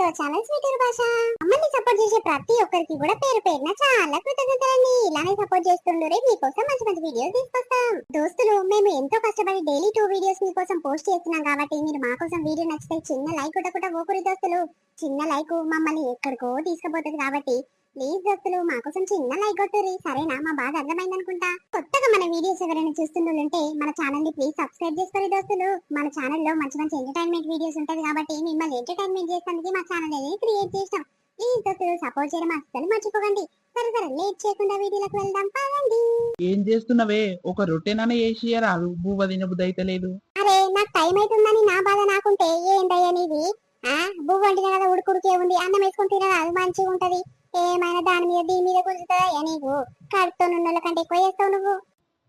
Our channel sweeter భాష. అమ్మని support చేసే ప్రతి ఒక్కరికి కూడా పేరు పేరున చాలా కృతజ్ఞతలండి. ఇలానే సపోర్ట్ చేస్తుండే మీకోసం మంచి మంచి వీడియోస్ తీసుకొస్తాం. దోస్తులు, మేము ఎంతో కష్టపడి డైలీ 2 వీడియోస్ మీకోసం పోస్ట్ చేస్తున్నాం కాబట్టి మీరు మా కోసం వీడియో నచ్చితే చిన్న లైక్ కొట్టకుండా పోకురి దోస్తులు. చిన్న లైక్ మమ్మల్ని ఎక్కడికో తీసుకుపోతుంది కాబట్టి ప్లీజ్ దోస్తులు మా కోసం చిన్న లైక్ కొట్టుర్రి, సరేనా? మా బాధ అర్థమైంది అనుకుంటా. కొత్తగా మన వీడియోస్ ఎవరైనా చూస్తుంటే మన ఛానల్ ని ప్లీజ్ సబ్స్క్రైబ్ చేసుకోండి దోస్తులు. మన ఛానల్ లో మంచి మంచి ఎంటర్టైన్మెంట్ వీడియోస్ ఉంటది కాబట్టి మిమ్మల్ని ఎంటర్టైన్మెంట్ చేసేందుకు మా ఛానల్ అనేది క్రియేట్ చేసాం. ప్లీజ్ దోస్తులు సపోర్ట్ చేయడం అస్సలు మర్చిపోకండి. సరే సరే లేట్ చేయకుండా వీడియోలకు వెళ్దాం పదండి. ఏం చేస్తున్నావే? ఒక రొట్టెననే వేసి రాదు, బువ్వ తినబుద్ధి అయితే లేదు. అరే నాకు టైం అవుతుందని నా బాధ నాకుంటే ఏందయ్యా నీది? బువ్వ వండిన కదా ఉడుకుడికే ఉంది, అన్నం వేసుకొని తినరాదు, మంచిగా ఉంటది. ఏమైనా దాని మీద దీని మీద గుంజుతుందా నీకు? కడుపుతో నున్నోళ్ళ కంటే ఎక్కువ చేస్తావు నువ్వు.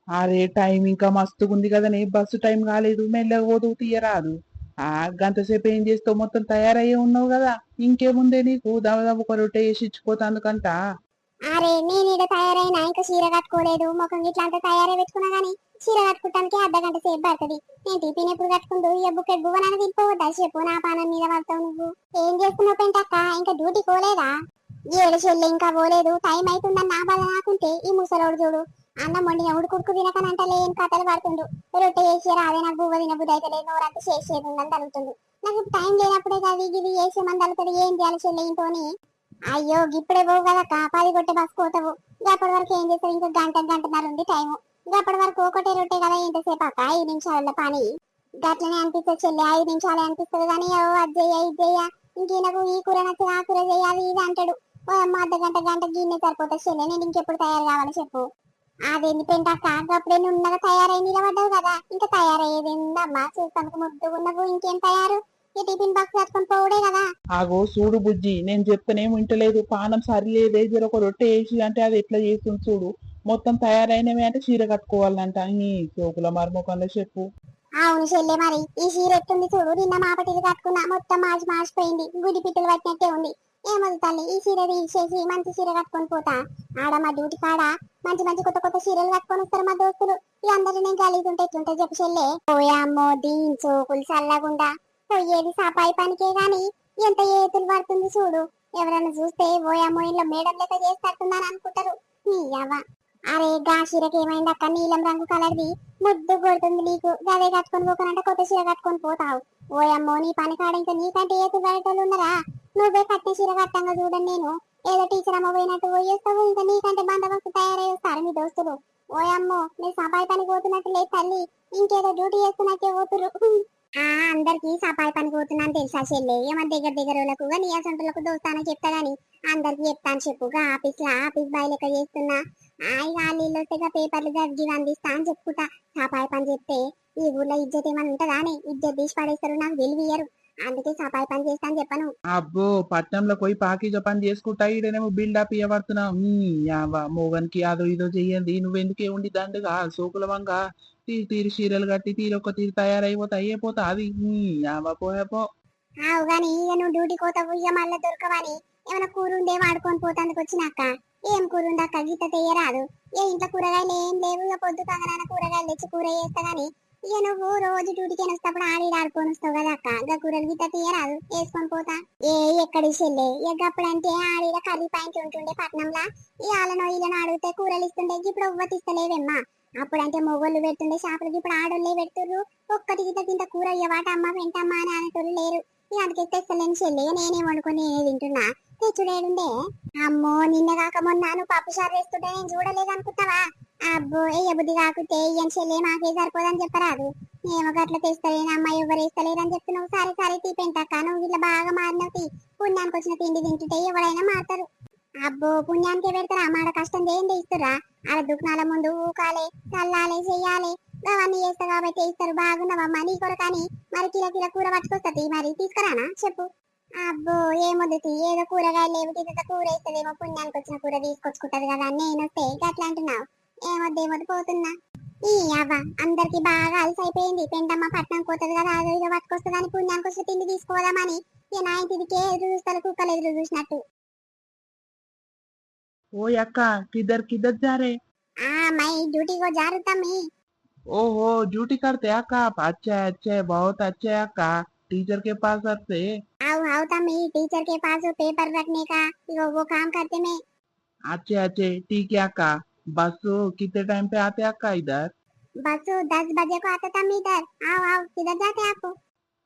అరే టైం ఇంకా మస్తుగుంది కదనే, బస్సు టైం కాలేదు, మెల్లగా పోతూ తీయరాదు. గంటసేపు ఏం చేస్తావు? మొత్తం తయారయ్యే ఉన్నావు కదా, ఇంకేముందే నీకు? దాదాపు ఒక రొట్టె వేసి ఇచ్చిపోతా అందుకంట. అరే నేను ఇక్కడ తయారైనా ఇంకా చీర కట్టుకోలేదు, ముఖం ఇట్లా అంతా తయారై పెట్టుకున్నా గానీ చీర కట్టుకోవడానికి అర్ధగంట సేపు పడుతుంది. నేను టిఫిన్ ఎప్పుడు కట్టుకుంటూ ఈ బుకెట్ బువ్వనాన్ని తినిపోవద్దా చెప్పు? నా పానం మీద పడతావు నువ్వు. ఏం చేస్తున్నావు పెంటక్క? ఇంకా డ్యూటీ పోలేదా? ఏడు చెల్లి ఇంకా పోలేదు, టైం అవుతుందని నా బాధ నాకుంటే ఈ ముసలోడు చూడు అన్నం వండిన ఉడుకుడుకు తినకనంటలే ఏం కథలు పడుతుండు. రొట్టె వేసి రాదే, నాకు బువ్వ తినబుద్ధి అయితే లేదు, నోరంతా చేసేది ఉందని తలుగుతుండు. నాకు టైం లేనప్పుడే కాదు ఇది వేసేమని తలుగుతుంది. ఏం చేయాలి చెల్లి ఇంకోని? అయ్యో ఇప్పుడే పోవు కదక్క, 10 కొట్టే బస్ పోతావు. అప్పటి వరకు ఏం చేస్తావు? ఇంకా గంటన్నర ఉంది టైము. అప్పటి వరకు ఒకటే రొట్టె కదా, ఎంతసేపు అక్క? 5 నిమిషాల పని. గట్లనే అనిపిస్తుంది చెల్లి, 5 నిమిషాలే అనిపిస్తుంది కానీ అది చెయ్య ఇది చెయ్య, ఇంకీనకు ఈ కూర నచ్చదు ఆ కూర చేయాలి ఇది అంటాడు. అర్ధగంట గంట గిన్నె సరిపోతుంది చెల్లి. నేను ఇంకెప్పుడు తయారు కావాలి చెప్పు? అదేంది పెంటక్క, అప్పుడే నున్నగా తయారై నిలబడ్డావు కదా, ఇంకా తయారయ్యేది ఉందమ్మా? చూస్తానికి ముద్దుగా ఉన్నవు, ఇంకేం తయారు? ఈ టిఫిన్ బాక్స్ కట్టుకొని పోవడే కదా. ఆగో చూడు బుజ్జి, నేను చెప్తానేమో వింటలేదు. పానం సరిలేదే, జర ఒక రొట్టె వేసి అంటే అది ఎట్లా చేస్తుంది చూడు. మొత్తం తయారైనవి అంటే చీర కట్టుకోవాలంట. ఈ సోకుల మర్మకంలో చెప్పు. అవును చెల్లె, మరి ఈ చీర ఎట్టుంది చూడు. నిన్న మాపటిది కట్టుకున్నా, మొత్తం మాసిపోయింది, గుడి పిట్టలు పట్టినట్టే ఉంది. ఏమది తల్లి, ఈ చీర తీసేసి మంచి చీర కట్టుకొని పోతా. ఆడ మా డ్యూటీ కాడ మంచి మంచి కొత్త కొత్త చీరలు కట్టుకొని వస్తారు మా దోస్తులు. ఈ అందరూ నేను గలీజుంటే ఎట్లుంటే చెప్పు చెల్లె? పోయామ్మో దీని చోకులు చల్లగుండా. పోయేది సాపాయి పనికే గాని ఎంత ఏతులు పడుతుంది చూడు. ఎవరైనా చూస్తే పోయామ్మో ఇంట్లో మేడం లెక్క చేస్తట్టుందని అనుకుంటారు. అవ్వ అరే గా చీరకి ఏమైంది అక్క? నీలం రంగు కలర్ది ముద్దు కొడుతుంది నీకు. గదే కట్టుకొని పోకనంటే కొత్త చీర కట్టుకొని పోతావు. ఓయమ్మో నీ పని కాడ ఇంకా నీకంటే ఏతు బయటలు ఉన్నారా? నువ్వే కట్టిన చీర కట్టంగా చూడండి. నేను ఏదో టీచర్ అమ్మ పోయినట్టు పోయేస్తావు, ఇంకా నీకంటే బందోబస్తు తయారై వస్తారు మీ దోస్తులు. ఓయమ్మో నీ సపాయి పని పోతున్నట్టు లేదు తల్లి, ఇంకేదో డ్యూటీ చేస్తున్నట్టే పోతురు. అందరికి సపాయి పని పోతున్నాను తెలుసా చెల్లె? ఏమన్నా దగ్గర దగ్గరలకు నీ అసంటులకు దోస్తానని చెప్తా గాని అందరికి చెప్తాను చెప్పుగా. ఆఫీస్ బాయ్ లెక్క చేస్తున్నా. ఇల్లు వస్తే పేపర్లు గడ్డి అందిస్తా అని చెప్పుకుంటా. సపాయి పని చెప్తే ఈ ఊర్లో ఇజ్జత్ ఏమని ఉంటదా అని ఇజ్జత్ తీసి పడేస్తారు, నాకు విలువియ్యరు. అందుకే సపాయి పని చేస్తా అని చెప్పను. అబ్బో పట్నంలో పోయి పాకిజ పని చేసుకుంటా, ఈడనేమో బిల్డప్ ఇవ్వబడుతున్నావు. మోగన్కి అదో ఇదో చెయ్యండి, నువ్వెందుకే ఉండి దండగా సోకుల వంగ తీరు చీరలు కట్టి తీరొక్క తీరు తయారైపోతా అయిపోతా అది. పోయపో ఆవు గాని ఇక నువ్వు డ్యూటీ కోతావు, ఇక మళ్ళీ దొరకవని ఏమైనా కూర ఉండే వాడుకొని పోతాందుకు వచ్చినాక. ఏం కూర ఉండక్క గీత తెయ్యరాదు? ఏ ఇంట్లో కూరగాయలు ఏం లేవు, ఇక పొద్దు కాగానే కూరగాయలు తెచ్చి కూర చేస్తా గాని ఇక నువ్వు రోజు డ్యూటీకి వస్తేప్పుడు ఆడుకొని వస్తావు కదా అక్క. ఇంకా కూరలు గీత తీయరాదు, వేసుకొని పోతా. ఎక్కడి చెల్లె? ఎగ్గప్పుడంటే ఆడిల కర్రీ పాయింట్ ఉంటుండే పట్నంలా. ఈ ఆలనో ఈలను అడిగితే కూరలు ఇస్తుండే, ఇప్పుడు ఇస్తలేవమ్మా. అప్పుడంటే మొగోళ్ళు పెడుతుండే షాపులకి, ఇప్పుడు ఆడోళ్ళే పెడుతుర్రు. ఒక్కటి గిట్ట తింట కూర అయ్యవాట అమ్మ వెంటమ్మ అని అనేటోళ్ళు లేరు. ఇక అందుకే తెస్తలేని చెల్లి, నేనే వండుకొని తింటున్నా. తెచ్చుడేడుండే? అమ్మో నిన్న కాక మొన్న నువ్వు పప్పు చారు వేస్తుంటే నేను చూడలేదు అనుకుంటావా? అబ్బో ఏ బుద్ధి కాకుంటే ఏం చెల్లి మాకే సరిపోదని చెప్పరాదు. ఏమో గట్ల తెస్తలేను అమ్మ, ఎవరు వేస్తలేరు అని చెప్తున్నావు. సరే సరే తీపెంటక్క, నువ్వు ఇట్లా బాగా మారినవు. పుణ్యానికి వచ్చిన తిండి తింటుంటే ఎవరైనా మారుతారు. అబ్బో పుణ్యానికే పెడతారా? మాడ కష్టం చేయండి ఇస్తురా? అలా దుకాణాల ముందు ఊకాలే చల్లాలే చెయ్యాలి, అవన్నీ చేస్తా కాబట్టి ఇస్తారు. బాగున్నావమ్మా నీ కొరకని మరి కిల కూర పట్టుకొస్తుంది, మరి తీసుకురానా చెప్పు? అబ్బో ఏమొద్దు, ఏదో కూరగాయలు లేవు ఇంత కూర వేస్తుందేమో, పుణ్యానికి వచ్చిన కూర తీసుకొచ్చుకుంటది కదా అని నేను వస్తే గట్లా అంటున్నావు. ఏమొద్దు పోతున్నా. ఈ అవ్వ అందరికి బాగా అలసి అయిపోయింది. పెంటమ్మ పట్నం పోతుంది కదా, అదో ఇదో పట్టుకొస్తుంది అని పుణ్యానికి వచ్చిన తిండి తీసుకోదామని ఈ నా ఇంటికే ఎదురు చూస్తారు, కుక్కలు ఎదురు చూసినట్టు. ओ अक्का किधर किधर जा रहे? मैं ड्यूटी को जा रहा था मैं। ओहो ड्यूटी करते अक्का, अच्छा अच्छा बहुत अच्छे अक्का। टीचर के पास से। आओ आओ तम्मी टीचर के पास वो पेपर रखने का वो काम करते मैं। अच्छे अच्छे ठीक है अक्का। बस कितने टाइम पे आते अक्का इधर? बस 10 बजे को आता तम्मी इधर। आओ आओ किधर जाते आप?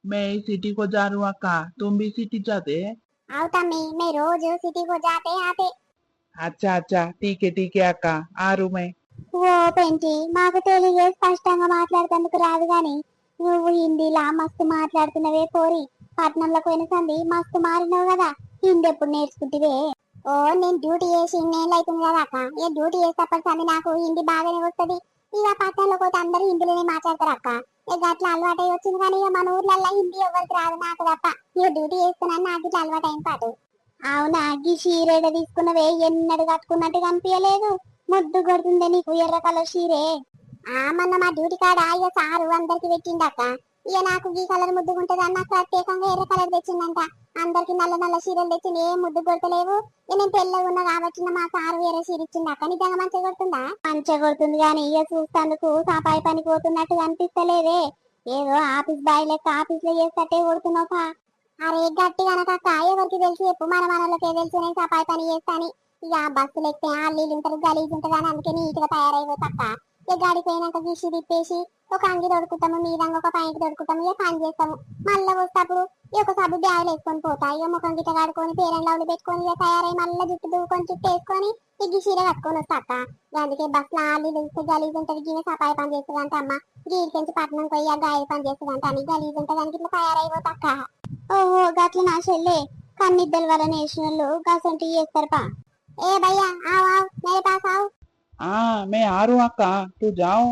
मैं इस सिटी को जा रहा हूँ अक्का, तुम भी सिटी जाते? आओ तम्मी मैं रोज सिटी को जाते आते। अच्छा अच्छा ठीक है अक्का, आ रू मैं। ఓ పెంటి మాకు తెలుగే స్పష్టంగా మాట్లాడుతందుకు రాదు గాని నువ్వు హిందీలా మస్తు మాట్లాడుతున్నవే పోరి. పట్నంలో పోయిన సంది మస్తు మారినావు కదా, హిందీ ఎప్పుడు నేర్చుకుంటివే? ఓ నేను డ్యూటీ చేసి ఇన్నేళ్ళు అవుతుంది కదా అక్క, ఏ డ్యూటీ చేసేటప్పటి సంది నాకు హిందీ బాగానే వస్తుంది. ఇక పట్టణంలో పోతే అందరూ హిందీలోనే మాట్లాడతారు అక్క. ఇక అట్లా అలవాటు వచ్చింది కానీ ఇక మన ఊర్లలో హిందీ ఎవరికి రాదు నాకు తప్ప. ఇక డ్యూటీ చేస్తున్నాను నాకు ఇట్లా అలవాటు అయిన పాటు. అవునా గీ చీరేడ తీసుకున్నవే ఎన్నడు కట్టుకున్నట్టు కనిపించలేదు, ముద్దు కొడుతుందే నీకు ఎర్ర కలర్ చీరే. మొన్న మా డ్యూటీ కాడ ఇక సారు అందరికి పెట్టిండక్క. ఇక నాకు ఈ కలర్ ముద్దుగుంటది అన్న ప్రత్యేకంగా ఎర్ర కలర్ తెచ్చిందంట. అందరికి నల్ల నల్ల చీరలు తెచ్చింది, ఏం ముద్దు కొడతలేవు. ఇక నేను తెల్లగా ఉన్నా కాబట్టి మా సారు వేరే చీర ఇచ్చిండక్క. నిజంగా మంచిగా కొడుతుందా? మంచిగా కొడుతుంది కానీ ఇక చూస్తాందుకు సాపాయి పని పోతున్నట్టు కనిపిస్తలేదే. ఏదో ఆఫీస్ బాయ్ లెక్క ఆఫీస్ లో చేస్తట్టే కొడుతున్నావు. అరే గట్టి కనుక ఎవరికి తెలిసి చెప్పు, మన మనోళ్ళకే తెలిసి నేను సపాయి పని చేస్తాను. ఇక బస్సులు ఎక్కితే అల్లీలు ఉంటారు గలీజ్ ఉంటుంది అని అందుకే నీట్ గా తయారైపోతక్క. ఇక గాడికి పోయినాక గిసి తిప్పేసి ఒక అంగి దొరుకుతాము, మీదంగా ఒక పైకి దొరుకుతాము, ఇక పని చేస్తాము. మళ్ళీ వస్తేప్పుడు ఒక సబ్బు బ్యాగులు వేసుకొని పోతా. ఇక ముఖం గిట్ట కడుకొని పేరెంట్ లవ్లు పెట్టుకొని ఇక తయారై మళ్ళీ జుట్టు దూకొని చుట్టూ వేసుకొని ఈ గిసీర కట్టుకొని వస్తాక. అందుకే బస్ లో అల్లీలు ఇస్తే గలీజ్ ఉంటది, గిన్నె సపాయి పని చేస్తుంది అంటే అమ్మ గీడికెంచి పట్టణం పోయి ఆ గాయ పని చేస్తుంది అంటే అని గలీజ్ ఉంటది అని ఇట్లా తయారైపోతాక. ఓహో గట్ల నా చెల్లె కన్నిద్దల వల్ల నేషనల్ గసంటి చేస్తారు పా. ఏ భయ్యా ఆవ్ ఆవ్ మేరే పాస్ ఆవ్. मैं आ रहा हूँ अक्का, तू जाओ।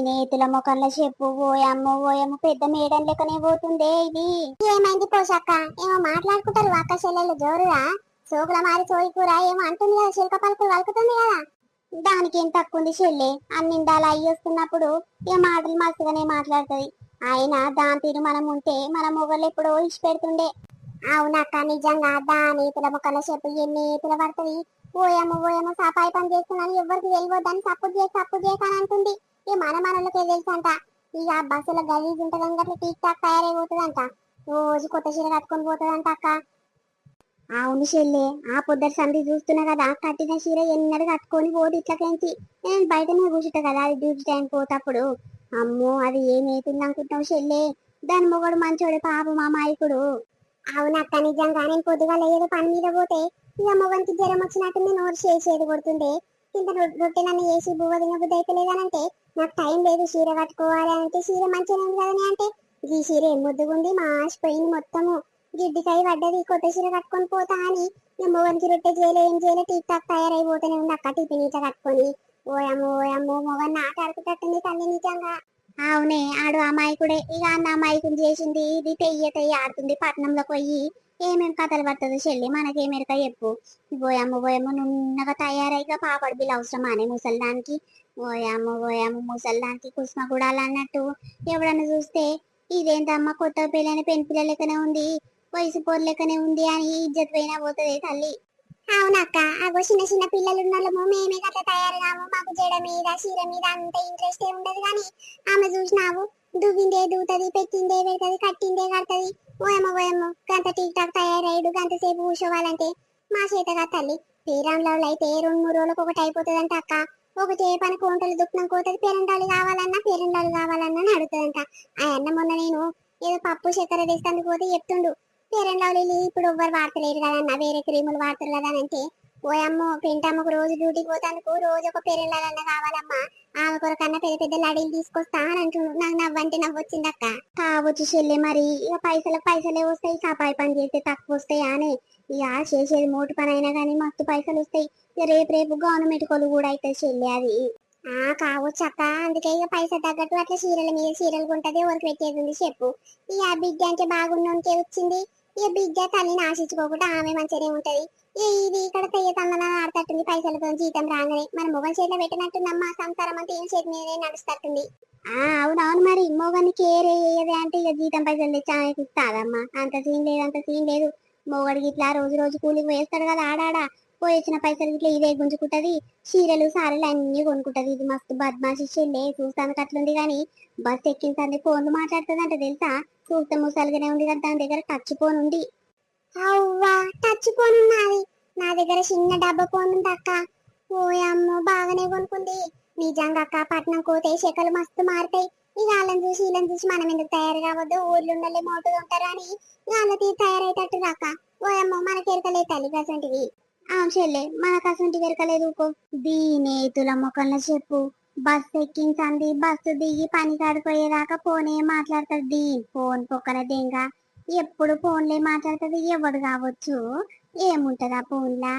నేతుల ముఖంలో చెప్పు ఓయమ్మ పెద్ద మేడం లెక్కనే పోతుందే ఇది. ఏమైంది పోషక్క? ఏమో మాట్లాడుకుంటారు అక్క చెల్లెలు జోరుగా. సోకుల మారి సోయి కూర ఏమో అంటుంది కదా, చిలక పలుకులు వలుకుతుంది కదా. దానికి ఏం తక్కువ ఉంది చెల్లె, అన్నిందాలు అయ్యి వస్తున్నప్పుడు ఏ మాటలు మస్తుగానే మాట్లాడుతుంది. అయినా దాని తీరు మనం ఉంటే మన మొగలు ఎప్పుడో ఇచ్చి పెడుతుండే. అవునక్క నిజంగా దాని ఇతర ముఖంలో చెప్పు ఎన్ని ఇతర పడుతుంది. ఓయమ్మ సఫాయి పని చేస్తున్నాను ఎవరికి వెళ్ళిపోద్దని సపోర్ట్ చేస్తాను అంటుంది. ఇక మన మనలకే తెలుసు అంట. ఇక ఆ బస్సులో గలీజ్ ఉంటదని గట్ల టీక్ టాక్ తయారైపోతుందంట. రోజు కొత్త చీర కట్టుకొని పోతుందంట అక్క. అవును చెల్లె, ఆ పొద్దుట సంధి చూస్తున్నా కదా, కట్టిన చీర ఎన్నడు కట్టుకొని పోదు ఇట్లకేంచి. నేను బయటనే కూర్చుంటా కదా అది డ్యూటీ టైం పోతప్పుడు. అమ్మో అది ఏమైతుంది అనుకుంటావు చెల్లె, దాని మొగడు మంచోడే పాపం అమాయకుడు. అవునక్క నిజంగా నేను పొద్దుగా లేదు పని మీద పోతే ఇక మొగనికి జ్వరం వచ్చినట్టు నోరు చేసేది కొడుతుండే. ఇంత రొట్టెలన్నీ వేసి బువ్వ తినబుద్ధి అయితే లేదనంటే నాకు టైం లేదు చీర కట్టుకోవాలి అంటే చీర మంచిగా ఉంది కదని అంటే ఈ చీర ఏం ముద్దుగుంది మాసిపోయింది మొత్తము, గిడ్డికాయ పడ్డది, కొత్త చీర కట్టుకొని పోతా అని మొగనికి రొట్టె చేయలే ఏం చేయలే టీక్ టాక్ తయారైపోతూనే ఉంది అక్క టిఫిన్ ఇట్లా కట్టుకొని. ఓయమ్మో మొగన్ని ఆట ఆడుకుంటుంది తల్లి నిజంగా. అవునే ఆడు అమాయకుడే, ఇక అన్న అమాయకుని చేసింది ఇది తెయ్య ఆడుతుంది. పట్నంలో పోయి ఏమేం కథలు పడుతుంది చెల్లి మనకేమెరక చెప్పు. పోయమ్మ నున్నగా తయారైగా పాపడు బిల్ అవసరమా అనే ముసల్దానికి. పోయమ్మ ముసల్దానికి కుస్మ కూడా అన్నట్టు ఎవడన్నా చూస్తే ఇదేంటమ్మ కొత్త పెళ్ళైన పెళ్లి లెక్కనే ఉంది, వయసు పోరు లెక్కనే ఉంది అని ఇజ్జత్ పోయినా పోతుంది తల్లి. అవునక్క అగో చిన్న చిన్న పిల్లలు ఉన్నాము మేమే గట్ల తయారు కాము, మాకు జడ మీద చీర మీద అంత ఇంట్రెస్ట్ ఉండదు కానీ ఆమె చూసినావు దువ్విందే దూతది, పెట్టిందే పెడతది, కట్టిందే కడతది. ఓయమ్మ గంత టీక్ టాక్ తయారయ్యాడు గంత సేపు కూర్చోవాలంటే మా చేతగా తల్లి. పేరంలో అయితే 2-3 రోజులకు ఒకటి అయిపోతుందంట అక్క. ఒకటే పని కోంటలు దుఃఖం కోతది, పేరండాలు కావాలన్నా అని అడుగుతుందంట. ఆ అన్న మొన్న నేను ఏదో పప్పు చక్కెర తెస్తానికి పోతే చెప్తుండు, పేరండాలు ఇప్పుడు ఎవ్వరు వాడతలేరు కదన్న, వేరే క్రీములు వాడతారు కదా అని అంటే ఓయమ్మో పెంటమ్మకు రోజు డ్యూటీకి పోతానికి రోజు ఒక పేరెండాలన్న కావాలమ్మా, ఆమె కొరకన్నా పెద్ద పెద్ద లడీలు తీసుకొస్తా అని అంటుండు. నాకు నవ్వంటే నవ్వొచ్చింది అక్క. కావచ్చు చెల్లె, మరి ఇక పైసలే వస్తాయి, సపాయి పని చేస్తే తక్కువ వస్తాయి అని ఇక చేసేది మోటు పని అయినా కానీ మస్తు పైసలు వస్తాయి. ఇక రేపు గవర్నమెంట్ కొలు కూడా అవుతాయి చెల్లె అది. కావచ్చు అక్క, అందుకే ఇక పైసలు తగ్గట్టు అట్లా చీరల మీద చీరలు కొంటది, ఎవరికి పెట్టేది ఉంది చెప్పు. ఇక బిడ్డ అంటే బాగున్నోనికే వచ్చింది. ఇక బిడ్డ తల్లిని ఆశించుకోకుండా ఆమె మంచిగానే ఉంటది. ఇది ఇక్కడ తెయ్య తమ్మన ఆడతట్టుంది పైసలతో జీతం రాగానే, మన మొగన్ చేతిలో పెట్టినట్టుందమ్మా సంసారం అంతా ఏం చేతి మీదే నడుస్తట్టుంది. అవునవును మరి మొగని కేర్ అయ్యేది అంటే ఇక జీతం పైసలు తెచ్చి ఆమెకి ఇస్తాదమ్మా, అంత సీన్ లేదు మొగడికి ఇట్లా రోజు కూలికి వేస్తాడు కదా ఆడాడా, పోయి వచ్చిన పైసలు ఇట్లా ఇదే గుంజుకుంటది. చీరలు సారీలు అన్ని కొనుక్కుంటది. ఇది మస్తు బద్మాషి చెల్లె, చూస్తానికి అట్లుంది గాని బస్ ఎక్కించండి ఫోన్లు మాట్లాడుతుందంట తెలుసా. చూస్తే ముసలిగానే ఉంది కదా, దాని దగ్గర టచ్ ఫోన్ ఉంది. అవ్వా, టచ్ ఫోన్ ఉన్నది. నా దగ్గర చిన్న డబ్బా ఫోన్ ఉంది అక్క. ఓయమ్మో, బాగానే కొనుక్కుంది. నిజంగా అక్క, పట్నం కోతే శకలు మస్తు మారుతాయి. ఇక వాళ్ళని చూసి వీళ్ళని చూసి మనం ఎందుకు తయారు కావద్దు, ఊర్లో ఉండలే మోటుగా ఉంటారు అని వాళ్ళ తీరు తయారైతట్టు రాక. ఓయమ్మో, మనకి ఎరకలే తల్లి కసంటివి. అవును చెల్లె, మనకు అసంటి ఎరకలేదు. దీనేతుల మొక్కల చెప్పు. బస్సు ఎక్కించండి, బస్సు దిగి పని కాడిపోయేదాకా ఫోనే మాట్లాడతాడు. దీని ఫోన్ పొక్కల దెంగ. ఎప్పుడు ఫోన్లే మాట్లాడుతుంది. ఎవడు కావచ్చు, ఏముంటది ఆ ఫోన్లా.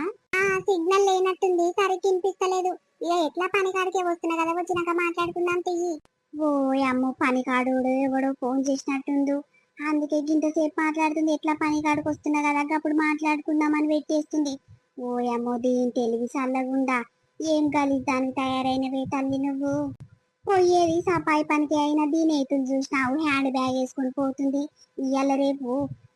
సిగ్నల్ లేనట్టుంది, సరిగ్గా వినిపిస్తలేదు. ఇక ఎట్లా పని కాడికే వస్తున్నా కదా, వచ్చినాక మాట్లాడుకుందాం తియ్యి. ఓ అమ్మో, పని కాడు ఎవడో ఫోన్ చేసినట్టుండు. అందుకే గింతసేపు మాట్లాడుతుంది. ఎట్లా పని కాడికి వస్తున్నా కదా, అప్పుడు మాట్లాడుకుందామని పెట్టేస్తుంది. ఓ అమ్మో, దీని తెలివి చల్లగుండా. ఏం గలీజానికి తయారైనవే తల్లి నువ్వు. పోయేది సపాయి పనికి అయినా దీని ఎతులు చూసినావు, హ్యాండ్ బ్యాగ్ వేసుకొని పోతుంది. ఇవాళ రేపు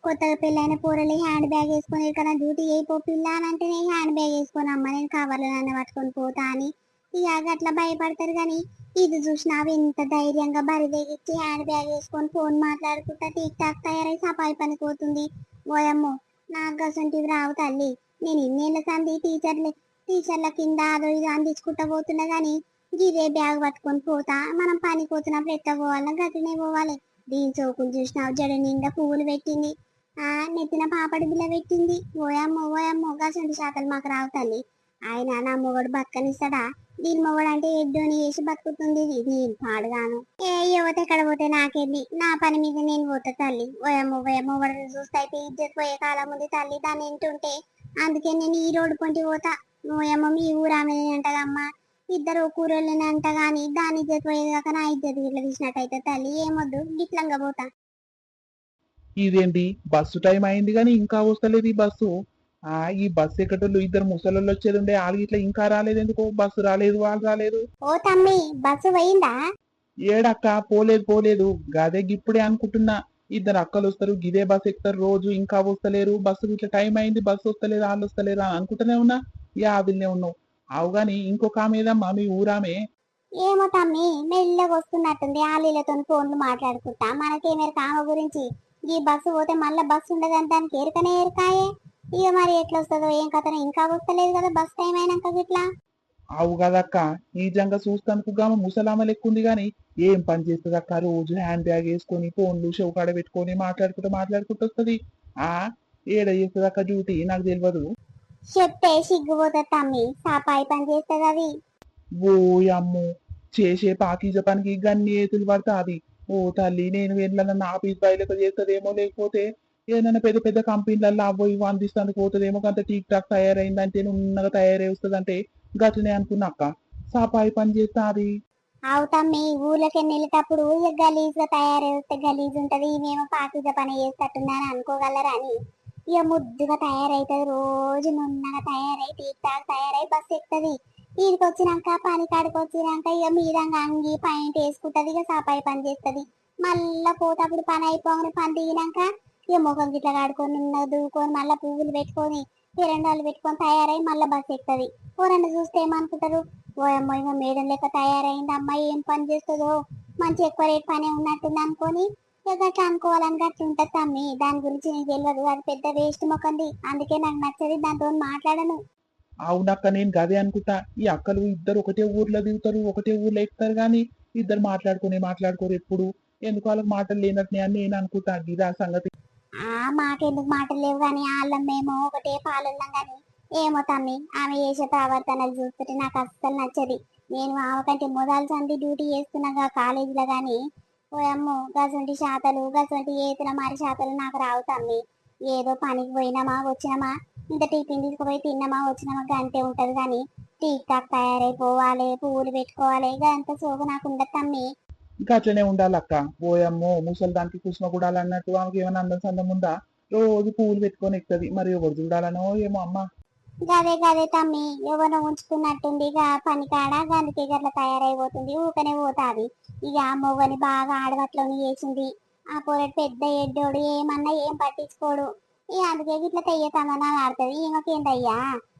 కొత్తగా పెళ్ళైన పోరలే హ్యాండ్ బ్యాగ్ వేసుకొని కదా డ్యూటీ అయిపో పిల్ల అని అంటే, నేను హ్యాండ్ బ్యాగ్ వేసుకొని అమ్మ నేను కవర్లు పట్టుకొని పోతా అని ఇక అట్లా భయపడతారు. కానీ ఇది చూసినావు ఎంత ధైర్యంగా బరిదేగిచ్చి హ్యాండ్ బ్యాగ్ వేసుకొని ఫోన్ మాట్లాడుకుంటా టీక్ టాక్ తయారై సపాయి పనికి పోతుంది. ఓయమ్మో, నాకు అసంటివి రావు తల్లి. నేను ఇన్నేళ్ళ సంది టీచర్ల కింద అదో ఇది అందించుకుంటా పోతున్నా గానీ గిదే బ్యాగ్ పట్టుకొని పోతా. మనం పని పోతున్నప్పుడు ఎట్లా పోవాలా గట్లనే పోవాలి. దీని చోకులు చూసినావు, జడ నిండా పువ్వులు పెట్టింది. నెత్తిన పాపడి బిల్ల పెట్టింది. ఓయమ్మో ఓయమ్మో, గసంటి శాతలు మాకు రావు తల్లి. ఆయన నా మొగడు బతకనిస్తాడా? దీని మొగడు అంటే ఎడ్డోని వేసి బతుకుతుంది. దీని పాడుగాను. యువత ఎక్కడ పోతే నాకేంది, నా పని మీద నేను పోతా తల్లి. ఓయమ్మో ఓయమ్మో, వాడు చూస్తే అయితే ఇజ్జత్ పోయే కాలం ఉంది తల్లి దాన్ని వింటుంటే. అందుకే నేను ఈ రోడ్డు పొంటి పోతా. ఓయమ్మో, మీ ఊరామె అంటదమ్మా, ఇద్దరు కూరళ్ళని అంట గాని దాని ఇజ్జత్ పోయేదాకా నా ఇజ్జత్ గిట్ల తీసినట్టయితే తల్లి ఏమొద్దు, గిట్లంగా పోతా. ఇదేంటి బస్సు టైం అయింది కానీ ఇంకా వస్తలేదు ఈ బస్సు. ఈ బస్సు ఎక్కటోళ్ళు ఇద్దరు ముసలోళ్ళు వచ్చేది ఉండే, వాళ్ళు ఇట్లా ఇంకా రాలేదు ఎందుకో. బస్సు రాలేదు, వాళ్ళు రాలేదు. ఓ తమ్మి, బస్సు పోయిందా? ఏడక్క, పోలేదు పోలేదు. గదే గిప్పుడే అనుకుంటున్నా. ఇద్దరు అక్కలు వస్తారు, గిదే బస్ ఎక్కుతారు రోజు, ఇంకా వస్తలేరు. బస్సు ఇట్లా టైం అయింది, బస్సు వస్తలేదు, వాళ్ళు వస్తలేరు అని అనుకుంటూనే ఉన్నా. యాదిల్నే ఉన్నావు. అవు గాని ఇంకొక ఆమె ఏదమ్మా, మీ ఊరామె. ఏమో తమ్మి, మెల్లగా వస్తున్నట్టుంది. ఆలీలతో ఫోన్లు మాట్లాడుకుంటా. మనకేమేర కామ గురించి. ఈ బస్సు పోతే మళ్ళా బస్సు ఉండదని దానికి ఎరకనే ఎరకాయే. ఇక మరి ఎట్లా వస్తుందో ఏం కథనో, ఇంకా వస్తలేదు కదా బస్ టైం అయినాక గిట్లా. అవు కదక్క, నిజంగా చూస్తానుకు గామ ముసలామ లెక్కుంది గాని ఏం పని చేస్తుంది అక్క. రోజు హ్యాండ్ బ్యాగ్ వేసుకొని ఫోన్లు చెవుకాడ పెట్టుకొని మాట్లాడుకుంటూ వస్తుంది. ఆ ఏడ చేస్తుంది అక్క డ్యూటీ నాకు తెలియదు. చెప్తే సిగ్గుపోతుంది తమ్మి, సాపాయి పని చేస్తుంది అది. ఓ అమ్ము, చేసే పాకీజ పనికి గన్ని ఏతులు పడతా అది. ఓ తల్లి, నేను వెళ్ళనన్న ఆఫీస్ బయలుక చేస్తుందేమో, లేకపోతే ఏదైనా పెద్ద పెద్ద కంపెనీలలో అవ్వ ఇవ్వ అందిస్తానికి పోతుందేమో. అంత టీక్ టాక్ తయారైందంటే, నున్నగా తయారై వస్తుందంటే గట్లనే అనుకున్నా అక్క. సాపాయి పని చేస్తా అది. అవు తమ్మి, ఊర్లోకి వెళ్ళేటప్పుడు ఇక గలీజ్ గా తయారైతే గలీజ్ ఉంటది. ఈమెమో పాకిజ పని చేస్తట్టుందని అనుకోగలరా అని ఇక ముద్దుగా తయారైతుంది. రోజు నున్నగా తయారై టీక్ టాక్ తయారై బస్ ఎక్కుతుంది. వీడికి వచ్చినాక పని కాడికి వచ్చినాక ఇక మీదంగా అంగి పాయింట్ వేసుకుంటది. ఇక సాపాయి పని చేస్తుంది. మళ్ళా పోతప్పుడు పని అయిపోగానే పని దిగినాక ఇక ముఖం గిట్ల కాడుకొని ఉన్న దూకొని మళ్ళా పువ్వులు పెట్టుకొని తిరండాలు పెట్టుకొని తయారై మళ్ళా బస్ ఎక్కుతుంది. ఎవరన్నా చూస్తే ఏమనుకుంటారు, ఓ అమ్మాయి మేడం లెక్క తయారైంది, అమ్మాయి ఏం పని చేస్తుందో, మంచి ఎక్కువ రేట్ పని ఉన్నట్టుంది అనుకొని గట్లా అనుకోవాలని గట్ల ఉంటది తమ్మి. దాని గురించి నీకు తెలియదు, అది పెద్ద వేస్ట్ మొక్కంది. అందుకే నాకు నచ్చది, దాంతో మాట్లాడను. అవునక్క, నేను గదే అనుకుంటా. ఈ అక్కలు ఇద్దరు ఒకటే ఊర్లో దిగుతారు, ఒకటే ఊర్లో ఎక్కుతారు కానీ ఇద్దరు మాట్లాడుకోరు ఎప్పుడు. ఎందుకు వాళ్ళకి మాటలు లేనట్టు అని నేను అనుకుంటా. ఇదా సంగతి. మాకెందుకు మాటలు లేవు కానీ వాళ్ళం మేము ఒకటే పాలున్నాం కానీ ఏమో తమ్మి, ఆమె చేసే ప్రవర్తనలు చూస్తుంటే నాకు అస్సలు నచ్చది. నేను ఆమె కంటే మొదలు సంది డ్యూటీ చేస్తున్నాగా కాలేజీలో గాని ఓ అమ్మో, గసంటి శాతలు గసంటి ఏతుల మారి శాతలు నాకు రావు తమ్మి. ఏదో పనికి పోయినామా వచ్చినామా, ఇంత టిఫిన్ తీసుకుపోయి తిన్నామా వచ్చినామా గంటే ఉంటది కానీ టీక్ టాక్ తయారైపోవాలి, పువ్వులు పెట్టుకోవాలి, అంత సోగు నాకు ఉండదు తమ్మి. ఇంకా అట్లనే ఉండాలక్క. ఓయమ్మో, ముసలి దానికి కృష్ణ కూడా అన్నట్టు ఆమెకి ఏమైనా అందం సందం ఉందా? రోజు పువ్వులు పెట్టుకొని ఎక్కుతుంది. మరి ఎవరు చూడాలనో ఏమో అమ్మ. గదే గదే తమ్మి, ఎవరినో ఉంచుకున్నట్టుంది. ఇక పని కాడ గందుకే గట్ల తయారైపోతుంది. ఊకనే పోతాది. ఇక మొగని బాగా ఆడగట్లోని చేసింది. ఆ పొరటి పెద్ద ఎడ్డోడు ఏమన్నా ఏం పట్టించుకోడు. ఇక అందుకే గిట్ల తెయ్యతనని ఆడుతుంది. ఈమెకేందయ్యా,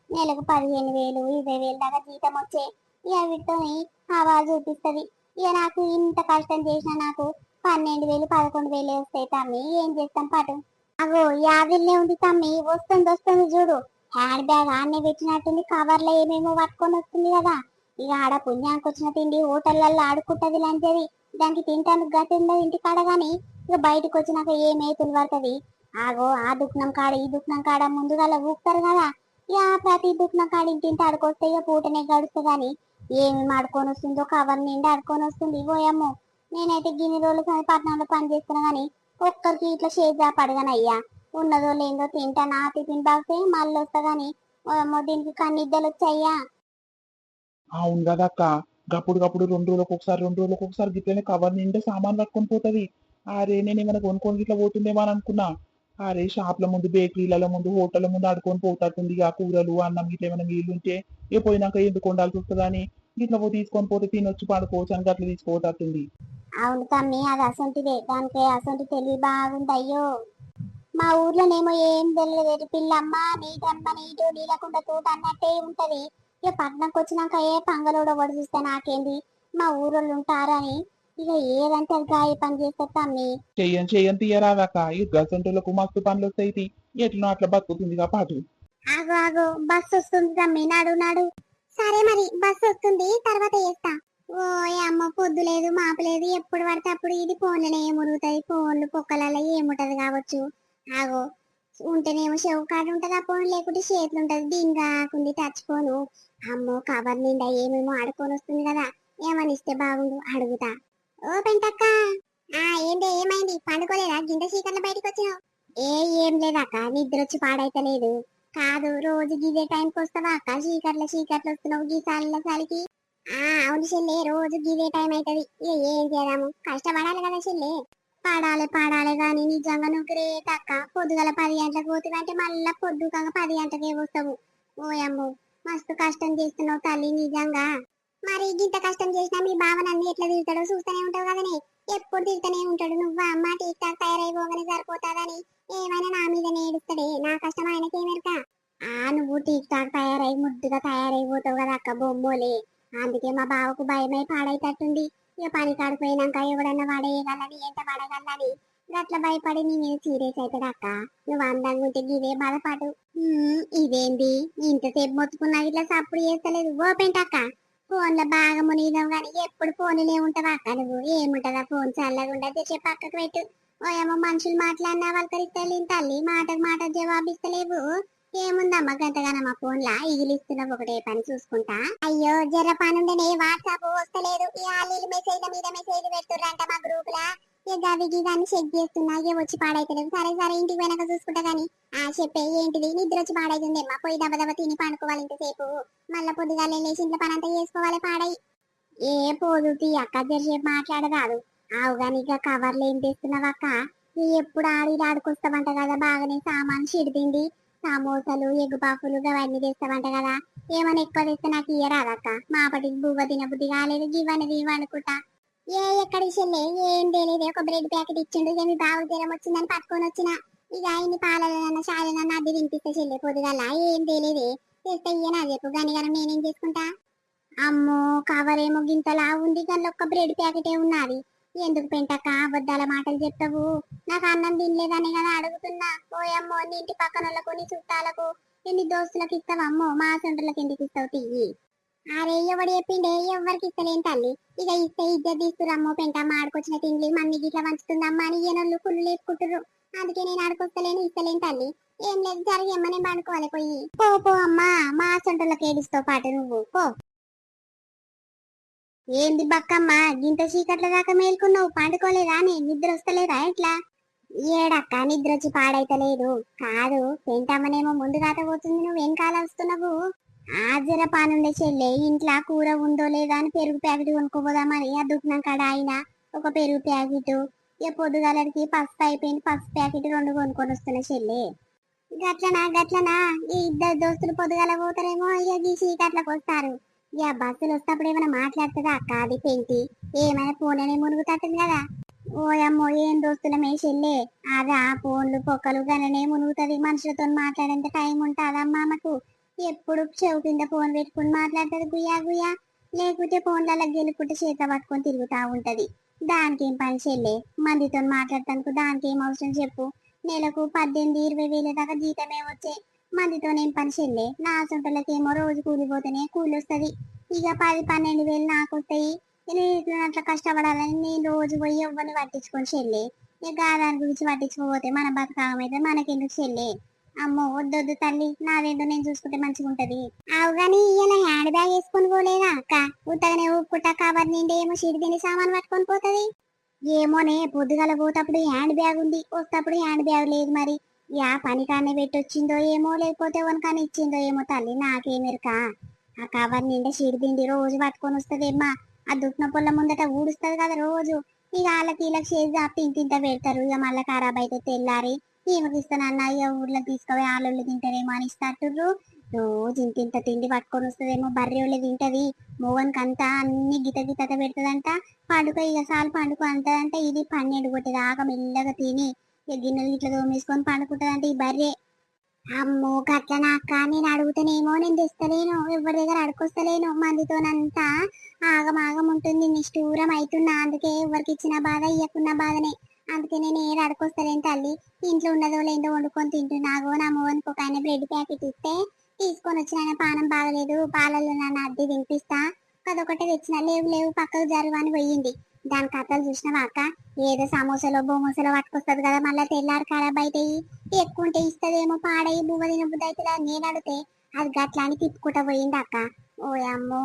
నెలకు 15,000 20,000 దాకా జీతం వచ్చే. ఇక వీటితోని హవా చూపిస్తుంది. ఇక నాకు ఇంత కష్టం చేసినా నాకు 12,000 11,000 వస్తాయి తమ్మి. ఏం చేస్తాం పాటు. అగో యాదిల్లే ఉంది తమ్మి, వస్తుంది వస్తుంది చూడు. హ్యాండ్ బ్యాగ్ ఆడనే పెట్టినట్టుంది, కవర్లో ఏమేమో పట్టుకొని వస్తుంది కదా. ఇక ఆడ పుణ్యానికి వచ్చిన తిండి హోటళ్లలో ఆడుకుంటది లంచది. దానికి తింటానికి గతి ఉండదు ఇంటికాడ గాని, ఇక బయటకు వచ్చినాక ఏమేతులు పడుతుంది. ఆగో ఆ దుఃఖం కాడ ఈ దుఃఖం కాడ ముందుగా ఊపుతారు కదా. ఇక ప్రతి దుఃఖం కాడ ఇంటింటి ఆడుకొస్తే ఇక పూటనే గడుస్తుంది కానీ ఏమి ఆడుకొని వస్తుందో కవర్ నిండా ఆడుకొని వస్తుంది. పోయమ్మో, నేనైతే గిన్ని రోజులు పట్టణంలో పని చేస్తున్నా గానీ ఒక్కరికి ఇట్లా షేజా పడగానయ్యా. ఉన్నదో లేదో తింటా, నా టిఫిన్ బాక్స్ మళ్ళీ వస్తా గానీ దీనికి కన్నిద్దలు వచ్చాయ్యా. అవును కదక్క, గప్పుడు 2 రోజులకు ఒకసారి గిట్లనే కవర్ నిండా సామాన్ పట్టుకొని పోతుంది. అరే నేను ఏమైనా కొనుక్కొని గిట్లా పోతుందేమో అని అనుకున్నా. అరే షాప్ల ముందు బేకరీల ముందు హోటళ్ల ముందు ఆడుకొని పోతాటుంది. ఆ కూరలు అన్నం గిట్ల ఏమైనా వీలుంటే ఏ పోయినాక ఎందుకు ఉండాల్సి వస్తుందని గిట్ల తీసుకొని పోతే తినొచ్చి పడుకోవచ్చు అని అట్లా తీసుకోవటుంది. అవును తమ్మి, అది అసొంటిదే. దానికి అసొంటి తెలివి బాగుంది అయ్యో. మా ఊర్లోనేమో ఏం తెలియదు, పిల్లమ్మ నీటమ్మ నీటు నీలకుండా తోట అన్నట్టే ఉంటది. ఇక పట్నంకి వచ్చినాక ఏ పంగలోడ ఒకటి చూస్తే నాకేంది మా ఊరోళ్ళు ఉంటారని ఇక ఏదంటే అది గాయ పని చేస్తారు తమ్మి. చెయ్యని తీయరాదాక ఈ గసంటులకు మస్తు పనులు వస్తాయి. ఎట్లనో అట్లా బతుకుతుందిగా పాటు. ఆగు ఆగు, బస్ వస్తుంది తమ్మి, నాడు నాడు. సరే మరి, బస్ వస్తుంది, తర్వాత చేస్తా. ఓ అమ్మ, పొద్దు లేదు మాపు లేదు, ఎప్పుడు పడితే అప్పుడు ఇది ఫోన్లోనే ఏమురుగుతాయి. ఫోన్లు పొక్కలలో ఏముంటది కావచ్చు. ఆగో ఉంటేనేమో చెవు కాడు ఉంటది ఆ ఫోన్, లేకుంటే చేతులు ఉంటది దీని కాకుంది టచ్ ఫోను. అమ్మో కవర్ నిండా ఏమేమో ఆడుకొని వస్తుంది కదా, ఏమని ఇస్తే బాగుండు అడుగుతా. ఓ పెంటక్క, ఏంటి ఏమైంది, పండుకోలేదా గింత చీకట్లో బయటకు వచ్చినావు? ఏం లేదక్క, నిద్ర వచ్చి పాడైతలేదు. కాదు, రోజు గిదే టైంకి వస్తావా అక్క? చీకట్లో వస్తున్నావు గీసాల సరికి. అవును చెల్లె, రోజు గిదే టైం అవుతుంది. ఏం చేద్దాము, కష్టపడాలి కదా చెల్లె. పాడాలి గాని నిజంగా నువ్వు గ్రేట్ అక్క. పొద్దుగల 10 గంటలకు పోతుందంటే మళ్ళా పొద్దుగా 10 గంటలకే వస్తావు. ఓయమ్మో, మస్తు కష్టం చేస్తున్నావు తల్లి నిజంగా. మరి ఇంత కష్టం చేసినా మీ బావ నన్ను ఎట్లా తిడతాడో చూస్తూనే ఉంటావు కదనే. ఎప్పుడు తిడుతూనే ఉంటాడు, నువ్వు అమ్మ టీక్ టాక్ తయారైపోగానే సరిపోతాదని ఏమైనా నా మీద నేడుస్తాడే. నా కష్టం ఆయనకేమెరక. నువ్వు టీక్ టాక్ తయారై ముద్దుగా తయారైపోతావు కదా అక్క బొమ్మోలే. అందుకే మా బావకు భయమై పాడైతట్టుంది. ఇక పని కాడిపోయినాక ఎవడన్నా పడేయగలని ఎంత పడగలని గట్ల భయపడి నీ మీద సీరియస్ అవుతాడు అక్క. నువ్వు అందంగా ఉంటే గిదే బాధపాటు. ఇదేంది ఇంతసేపు మొత్తుకున్నా ఇట్లా సప్పుడు చేస్తలేదు? ఓపెంటక్క, ఫోన్లో బాగా మునిగినావు కానీ ఎప్పుడు ఫోన్లే ఉంటావా అక్క నువ్వు? ఏముంటదా ఫోన్ చల్లగుండా తెచ్చే పక్కకు పెట్టు. ఓయేమో మనుషులు మాట్లాడినా వాళ్ళకరిస్తలేని తల్లి, మాట జవాబిస్తలేవు. ఏముందమ్మా గంటగానో మా ఫోన్ లా ఇగిలిస్తున్నావు ఒకటే పని చూసుకుంటా. అయ్యో జర పనుండనే, వాట్సాప్ వస్తలేదు. ఈ ఆలీలు మెసేజ్ల మీద మెసేజ్ పెడుతుర్రంట మా గ్రూప్ లా. ఇక గది గిదాన్ని చెక్ చేస్తున్నా, ఇక వచ్చి పాడైతలేదు. సరే ఇంటికి పోయినాక చూసుకుంటా గానీ చెప్పే ఏంటిది? నిద్ర వచ్చి పాడైతుందేమ్మా, పోయి దెబ్బ తిని పండుకోవాలి ఇంతసేపు. మళ్ళా పొద్దుగాలే లేచి ఇంట్లో పని అంతా చేసుకోవాలి పాడై. ఏ పోదు తీ అక్క, జరిసేపు మాట్లాడరాదు. ఆవుగాని ఇక కవర్లు ఏం తెస్తున్నావు అక్క? ఎప్పుడు ఆడుకొస్తావంట కదా, బాగానే సామాన్ చిడితిండి సమోసాలు ఎగ్గు పాపులు అవన్నీ తెస్తావంట కదా. ఏమైనా ఎక్కువ తెస్తే నాకు ఇయ్యరాదక్క. మాపటికి బువ్వ తినబుద్ధి కాలేదు, గివ్వని అనుకుంటా. ఎక్కడి చెల్లె ఏం తెలియదు, ఒక బ్రెడ్ ప్యాకెట్ ఇచ్చిండు. ఇక మీ బావ జ్వరం వచ్చిందని పట్టుకొని వచ్చిన. ఇక ఇన్ని పాలన చాలనన్నా అది తినిపిస్తే చెల్లె పొద్దుగల. ఏం తెలియదే, తెస్తే ఇయ్యనా చెప్పు, గనిగానం నేనేం చేసుకుంటా. అమ్మో, కవర్ ఏమో గింతలా ఉంది, దానిలో ఒక్క బ్రెడ్ ప్యాకెటే ఉన్నది. ఎందుకు పెంటక్క అబద్ధాల మాటలు చెప్తావు? నాకు అన్నం తినలేదని కదా అడుగుతున్నా. ఓయమ్మో, నీ ఇంటి పక్కన వాళ్ళకు నీ చుట్టాలకు ఎన్ని దోస్తులకు ఇస్తావమ్మో, మా సొంటలకు ఎందుకు ఇస్తావు తియ్యి? అరే ఎవడు చెప్పిండే, ఎవరికి ఇస్తలేని తల్లి. ఇక ఇస్తే ఇద్దరు తీసుకురమ్మో పెంట, మాడుకొచ్చిన తిండి మమ్మీ గిట్లా వంచుతుందమ్మా అని ఈయనోళ్ళు కుళ్ళు లేపుకుంటారు. అందుకే నేను ఆడుకొస్తలేను, ఇస్తలేని తల్లి. ఏం లేదు, జరిగేమ్మని పండుకోవాలి పోయి. పో అమ్మా, మా సొంటలకు ఏడుస్తావు పాటు నువ్వు పో. ఏంది బక్కమ్మ, గింత చీకట్ల దాకా మేల్కున్నావు, పండుకోలేదా? నిద్ర వస్తలేదా ఎట్లా? ఏడక్క, నిద్ర వచ్చి పాడైతలేదు. కాదు, పెంటమ్మనేమో ముందు కాత పోతుంది, నువ్వు వెనకాల వస్తున్నావు. జర పానుండే చెల్లె, ఇంట్లో కూర ఉందో లేదా అని పెరుగు ప్యాకెట్ కొనుక్కోపోదామని ఆ దుకాణం కాడ ఆయన ఒక పెరుగు ప్యాకెట్, ఇక పొద్దుగాలకి పసుపు అయిపోయింది, పసుపు ప్యాకెట్ 2 కొనుక్కొని వస్తున్నా చెల్లె. గట్లనా ఈ ఇద్దరు దోస్తులు పొద్దుగాల పోతారేమో, ఇక ఈ చీకట్లకు వస్తారు. ఇక బస్సులు వస్తేప్పుడు ఏమైనా మాట్లాడుతుందా అక్క? అది పెంటి ఏమైనా ఫోన్ అనే మునుగుతుంది కదా. ఓయమ్మో, ఏం దోస్తులమే చెల్లె, అదా ఫోన్లు పొక్కలు గననే మునుగుతుంది. మనుషులతో మాట్లాడేంత టైం ఉంటుందమ్మా మాకు. ఎప్పుడు చెవు కింద ఫోన్ పెట్టుకుని మాట్లాడుతుంది గుయ్యా గుయ్యా, లేకపోతే ఫోన్లలో గెలుపుకుంటే చేత పట్టుకొని తిరుగుతా ఉంటది. దానికేం పని చెల్లే, మందితో మాట్లాడటానికి దానికి ఏం అవసరం చెప్పు. నెలకు 18-20 వేల దాకా జీతమే వచ్చే మందితోనేం పని చెల్లే. నా సొంతలకేమో రోజు కూలిపోతేనే కూలి వస్తుంది. ఇక 10-12 వేలు నాకు వస్తాయి. నేను అట్లా కష్టపడాలని నేను రోజు పోయి ఎవ్వరిని పట్టించుకొని చెల్లే. ఇక దాని గురించి పట్టించుకోపోతే మన బతకామైతే మనకెందుకు చెల్లే. అమ్మో వద్దొద్దు తల్లి, నాదేందో నేను చూసుకుంటే మంచిగా ఉంటది. అవు గాని ఇలా హ్యాండ్ బ్యాగ్ వేసుకొని పోలేదా అక్క? ఉత్తగానే ఊపుకుంటా కవర్ నిండి ఏమో సిడిదిండి సామాన్ పట్టుకొని పోతది. ఏమోనే, పొద్దుగల పోతప్పుడు హ్యాండ్ బ్యాగ్ ఉంది, వస్తప్పుడు హ్యాండ్ బ్యాగ్ లేదు. మరి యా పని కానే పెట్టొచ్చిందో ఏమో, లేకపోతే వనకాని ఇచ్చిందో ఏమో తల్లి, నాకేమెరక. ఆ కవర్ నిండా సిడిదిండి రోజు పట్టుకొని వస్తదేమ్మా. ఆ దుఃఖన పొల్ల ముందట ఊడుస్తుంది కదా రోజు. ఇక వాళ్ళకి వీళ్ళకి చేసి చాపి ఇంత పెడతారు. ఇక మళ్ళీ ఖరాబ్ అయితే తెల్లారి ఈమెకి ఇస్తానన్న ఇక ఊర్లో తీసుకుపోయి ఆళ్ళు తింటారేమో అని ఇస్తాటుర్రు. రోజు ఇంత తిండి పట్టుకొని వస్తుందేమో, బర్రె వాళ్ళు తింటది. మోగన్కి అంతా అన్ని గిత గిత పెడుతుందంట. పండుగ ఇక సాలు పండుగ అంటదంటే ఇది 12 కొట్టేదాకా మెల్లగా తిని ఇక గిన్నెలు ఇట్లా తోమేసుకొని పండుకుంటదంటే ఈ బర్రె. అమ్మో గట్లనా అక్క? నేను అడుగుతానేమో, నేను తెస్తలేను, ఎవరి దగ్గర అడుకొస్తలేను. మందితోనంతా ఆగమాగం ఉంటుంది, నిష్ఠూరం అవుతున్నా. అందుకే ఎవరికి ఇచ్చిన బాధ ఇయ్యకున్న బాధనే. అందుకే నేను ఏది అడుకొస్తలేను తల్లి. ఇంట్లో ఉన్నదో లేదో వండుకొని తింటున్నాగో. నా మోహన్కి ఒక ఆయన బ్రెడ్ ప్యాకెట్ ఇస్తే తీసుకొని వచ్చిన, ఆయన పానం బాగలేదు, పాలల్లో నన్ను అద్దె తినిపిస్తా, అదొకటే తెచ్చిన. లేవు లేవు పక్కకు జరుగు అని పోయింది. దాని కథలు చూసినావా అక్క? ఏదో సమోసాలో బొమోసాలో పట్టుకొస్తుంది కదా, మళ్ళీ తెల్లారి ఖరాబ్ అవుతాయి. ఎక్కువ ఉంటే ఇస్తదేమో, పాడయి బువ్వ తిన బుద్ధి అయితే నేను అడిగితే అది గట్లా అని తిప్పుకుంటా పోయింది అక్క. ఓ అమ్మో,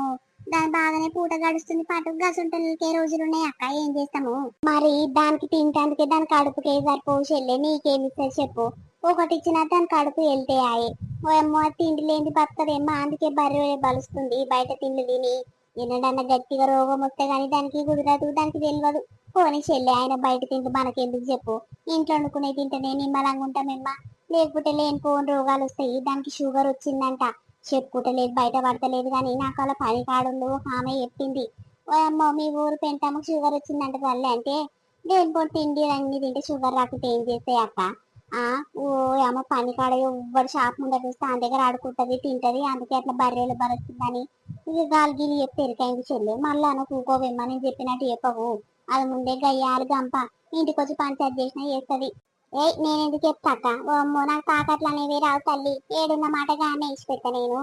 దాని బాగానే పూట గడుస్తుంది. పాటు గసుంటలకే రోజులు ఉన్నాయి అక్క, ఏం చేస్తాము మరి. దానికి తింటానికి దాని కడుపుకే సరిపోవు చెల్లె. నీకేమి ఇస్తుంది చెప్పు? ఒకటి ఇచ్చినా దాని కడుపు వెళ్తే ఆయే. ఓ అమ్మో, తిండి లేని బతకదేమో. అందుకే బర్రె బలుస్తుంది బయట తిండి తిని. ఎన్నడన్నా గట్టిగా రోగం వస్తే గానీ దానికి కుదరదు, దానికి తెలియదు. పోనీ చెల్లె, ఆయన బయట తింటే మనకెందుకు చెప్పు? ఇంట్లో వండుకునే తింటేనే నిమ్మలంగా ఉంటామేమ్మా. లేకపోతే లేనిపోని రోగాలు వస్తాయి. దానికి షుగర్ వచ్చిందంట, చెప్పుకుంటలేదు, బయట పడతలేదు. కానీ నాకు అలా పని కాడుండు ఆమె చెప్పింది. ఓ అమ్మో, మీ ఊరు పెంటమ్మకు షుగర్ వచ్చిందంట తల్లి అంటే. లేనిపోని తిండి అన్ని తింటే షుగర్ రాకుంటే ఏం చేస్తాయి అక్క? ఆ ఓ అమ్మ, పని కాడ ఎవ్వరు షాప్ ముందర చూస్తే ఆ దగ్గర ఆడుకుంటది తింటది. అందుకే అట్లా బర్రెలు బరుస్తుందని ఇక గాలి గిలి చెప్పి ఎరికైంది చెల్లె. మళ్ళీ అను కూకోవేమ్మా, నేను చెప్పినట్టు చెప్పవు. అది ముందే గయ్యాలి గంప, ఇంటికి వచ్చి పంచాయతీ చేసినా చేస్తుంది. నేను ఎందుకు చెప్తాక? ఓ అమ్మో, నాకు తాకట్లు అనేవి రావు తల్లి. ఏడున్న మాటగా అన్న ఇచ్చి పెడతా నేను.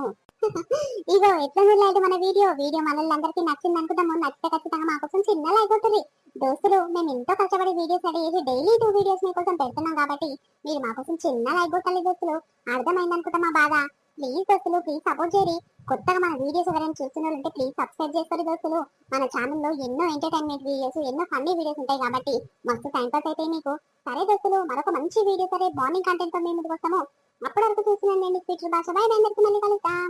ఇగో ఎట్లా చూడలేదు మన వీడియో మనల్ని నచ్చింది అనుకుంటాము. నచ్చితే ఖచ్చితంగా మా కోసం చిన్న లైక్ అవుతుంది. దోస్తులు, మేము ఎంతో కష్టపడి వీడియోస్ రెడీ చేసి డైలీ 2 వీడియోస్ మీకోసం పెడుతున్నాం కాబట్టి మీరు మా కోసం చిన్న లైక్ కొట్టాలి దోస్తులు. అర్థమైంది అనుకుంటా మా బాధ. ప్లీజ్ దోస్తులు, ప్లీజ్ సపోర్ట్ చేయండి. కొత్తగా మన వీడియోస్ ఎవరైనా చూస్తున్నారంటే ప్లీజ్ సబ్స్క్రైబ్ చేసుకోండి దోస్తులు. మన ఛానల్లో ఎన్నో ఎంటర్టైన్మెంట్ వీడియోస్, ఎన్నో ఫన్నీ వీడియోస్ ఉంటాయి కాబట్టి మస్తు టైం పాస్ అయితే మీకు. సరే దోస్తులు, మరొక మంచి వీడియో, సరే మార్నింగ్ కంటెంట్ తో మేము ముందుకు వస్తాము. అప్పటి వరకు చూస్తున్నాను నేను స్పీచ్ భాష. బై, అందరికీ మళ్ళీ కలుద్దాం.